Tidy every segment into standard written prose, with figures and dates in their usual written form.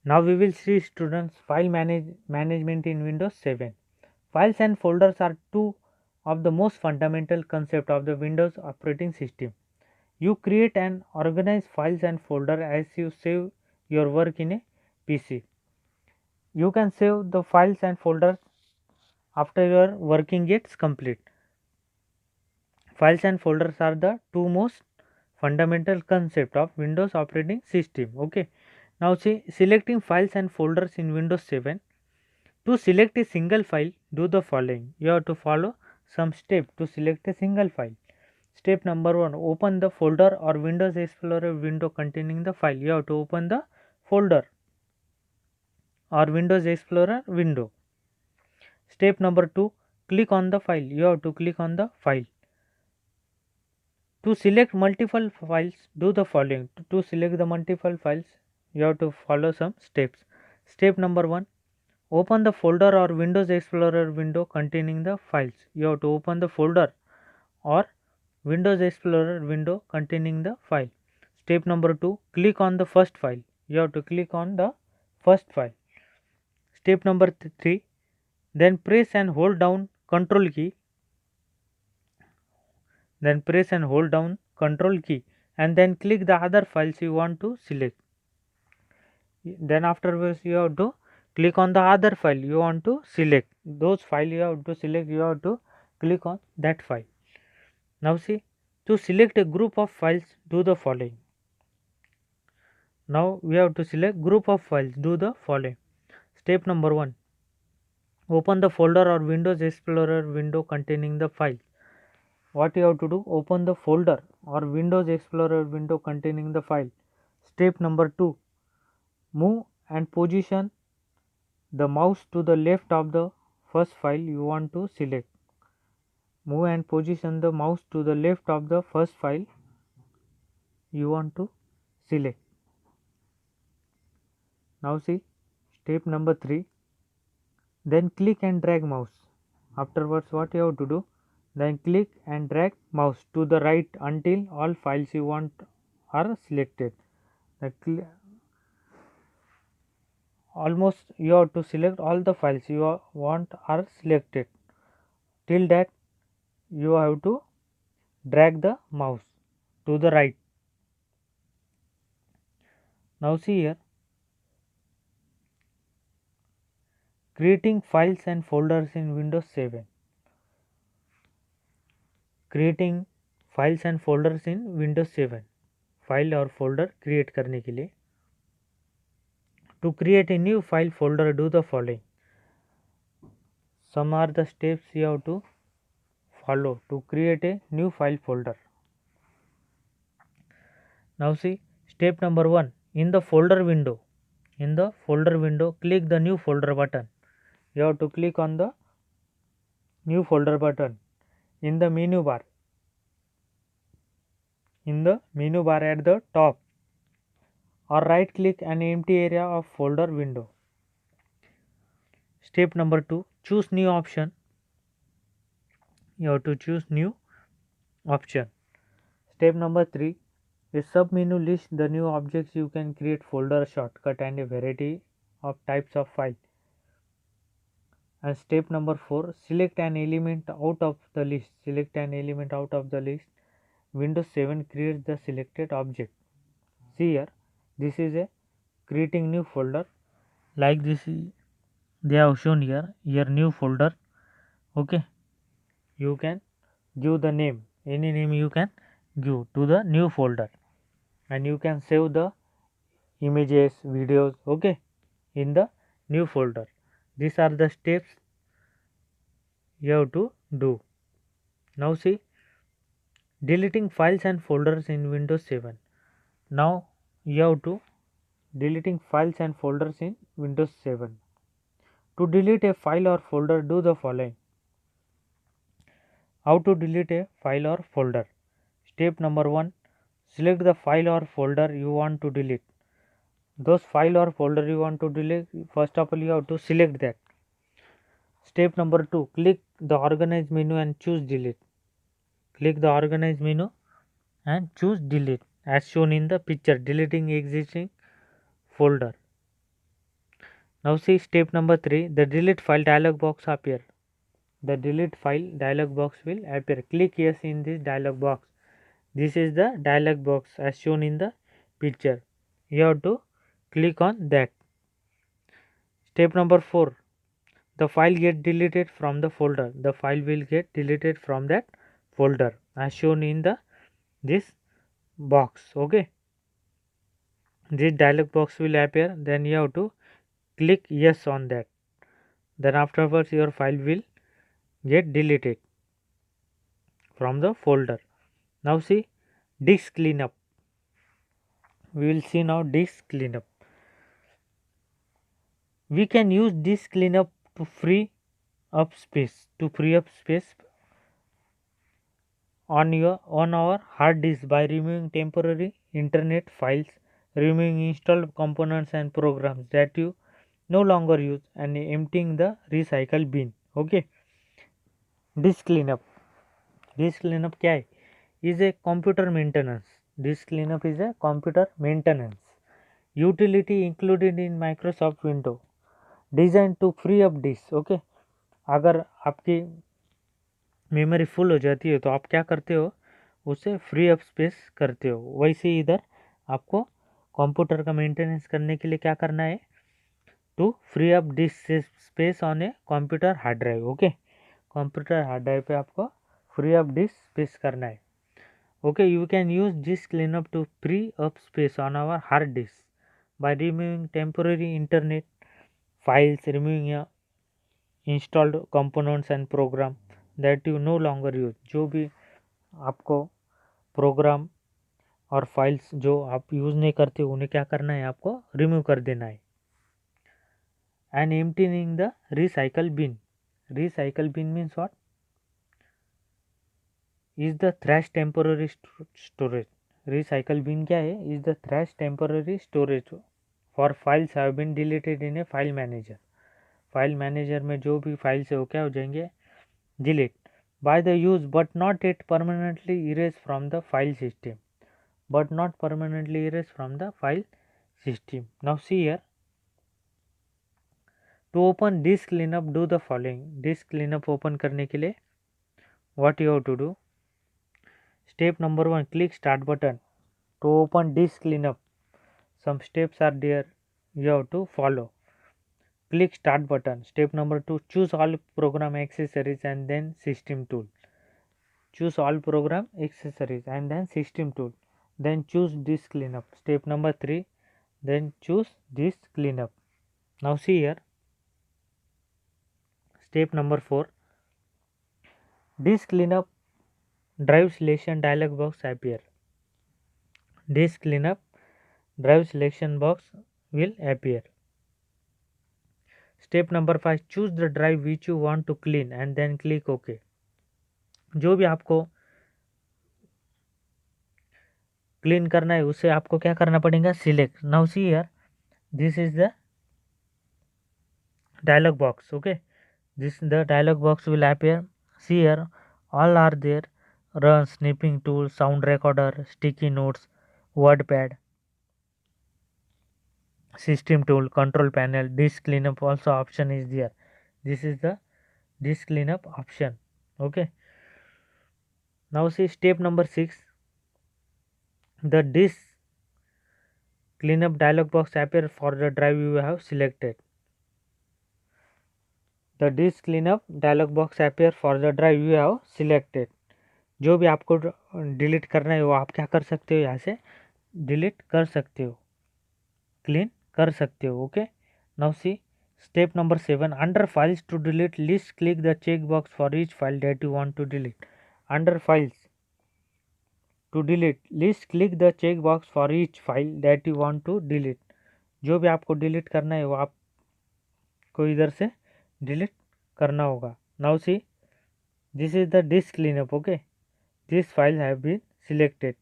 Now we will see students management in Windows 7. Files and folders are two of the most fundamental concepts of the Windows operating system. You create and organize files and folder as you save your work in a PC. You can save the files and folders after your working gets complete. Files and folders are the two most fundamental concept of Windows operating system. Okay. Now see, selecting files and folders in Windows 7. To select a single file, do the following. You have to follow some steps to select a single file. Step number 1, open the folder or Windows Explorer window containing the file. You have to open the folder or Windows Explorer window. Step number 2, click on the file. You have to click on the file. To select multiple files, do the following. To select the multiple files, you have to follow some steps. Step number 1, open the folder or Windows Explorer window containing the files. You have to open the folder or Windows Explorer window containing the file. Step number 2, click on the first file. You have to click on the first file. Step number 3, then press and hold down control key. Then press and hold down control key and then click the other files you want to select. Then afterwards you have to click on the other file you want to select. Those file you have to select, you have to click on that file. Now see, to select a group of files, do the following. Now we have to select group of files, do the following. Step number 1, open the folder or Windows Explorer window containing the file. What you have to do, open the folder or Windows Explorer window containing the file. Step number 2, move and position the mouse to the left of the first file you want to select. Move and position the mouse to the left of the first file you want to select. Now see, step number 3, then click and drag mouse. Afterwards what you have to do, then click and drag mouse to the right until all files you want are selected. Almost you have to select all the files you want are selected. Till that you have to drag the mouse to the right. Now see here, creating files and folders in Windows 7. Creating files and folders in Windows 7. File और folder create करने के लिए, to create a new file folder, do the following. Some are the steps you have to follow to create a new file folder. Now see, step number 1, in the folder window, click the new folder button. You have to click on the new folder button in the menu bar. In the menu bar at the top, or right click an empty area of folder window. Step number 2, choose new option. You have to choose new option. Step number 3, a submenu lists the new objects you can create, folder, shortcut and a variety of types of file. And step number 4, select an element out of the list. Select an element out of the list. Windows 7 creates the selected object. See here, this is a creating new folder. Like this, they have shown here. Here new folder. Okay, you can give the name, any name you can give to the new folder, and you can save the images, videos, okay, in the new folder. These are the steps you have to do. Now see, deleting files and folders in Windows 7. Now you have to deleting files and folders in Windows 7. To delete a file or folder, do the following. How to delete a file or folder? Step number 1, select the file or folder you want to delete. Those file or folder you want to delete, first of all you have to select that. Step number 2, click the organize menu and choose delete. Click the organize menu and choose delete as shown in the picture, deleting existing folder. Now see step number 3, the delete file dialog box appear. The delete file dialog box will appear. Click yes in this dialog box. This is the dialog box as shown in the picture. You have to click on that. Step number 4, the file get deleted from the folder. The file will get deleted from that folder as shown in the this box. Okay, this dialog box will appear, then you have to click yes on that. Then afterwards your file will get deleted from the folder. Now see disk cleanup. We will see now disk cleanup. We can use disk cleanup to free up space on our hard disk by removing temporary internet files, removing installed components and programs that you no longer use, and emptying the recycle bin. Okay, disk cleanup. Disk cleanup क्या है? Is a computer maintenance. Disk cleanup is a computer maintenance utility included in Microsoft Windows, designed to free up disk. Okay, अगर आपकी memory full हो जाती है तो आप क्या करते हो, उसे फ्री अप स्पेस करते हो। वैसे ही इधर आपको कंप्यूटर का मेंटेनेंस करने के लिए क्या करना है, to free up disk space on a computer hard drive. Okay, computer hard drive पे आपको फ्री अप डिस्क स्पेस करना है। Okay, you can use disk cleanup to free up space on our hard disk by removing temporary internet files, removing installed components and program that you no longer use. जो भी आपको programme और files जो आप use नहीं करते उन्हें क्या करना है, आपको रिमूव कर देना है। And emptying the recycle bin. Recycle bin means what? Is the trash temporary storage. Recycle bin क्या है? Is the trash temporary storage for files have been deleted in a file manager. File manager में जो भी files है वो क्या हो जाएंगे, delete by the use but not it permanently erase from the file system, but not permanently erased from the file system. Now see here, to open disk cleanup do the following. Disk cleanup open करने के लिए what you have to do, step number 1, click start button. To open disk cleanup some steps are there, you have to follow. Click start button. Step number 2, choose all program accessories and then system tool. Choose all program accessories and then system tool, then choose disk cleanup. Step number 3, then choose disk cleanup. Now see here, step number 4, disk cleanup drive selection dialog box appear. Disk cleanup drive selection box will appear. Step number 5, choose the drive which you want to clean and then click OK. जो भी आपको clean करना है उसे आपको क्या करना पड़ेगा, select. Now see here, this is the dialog box. Okay, this the dialog box will appear. See here, all are there: run, snipping tool, sound recorder, sticky notes, wordpad, system tool, control panel, disk cleanup also option is there. This is the disk cleanup option. Okay, now see step number 6, the disk cleanup dialog box appear for the drive you have selected. The disk cleanup dialog box appear for the drive you have selected. जो भी आपको delete करना है वो आप क्या कर सकते हो, यहाँ से डिलीट कर सकते हो, क्लीन कर सकते हो. Okay, now see step number 7, under files to delete list click the check box for each file that you want to delete. Under files to delete list click the check box for each file that you want to delete. जो भी आपको delete करना है वो आपको इधर से delete करना होगा. Now see this is the disc cleanup. Okay, this file have been selected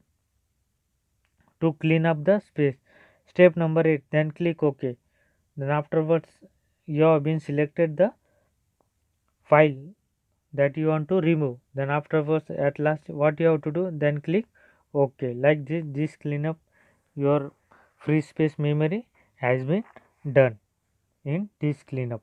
to clean up the space. Step number 8, then click OK. Then afterwards you have been selected the file that you want to remove. Then afterwards at last what you have to do, then click OK. Like this cleanup your free space memory has been done. in disk cleanup.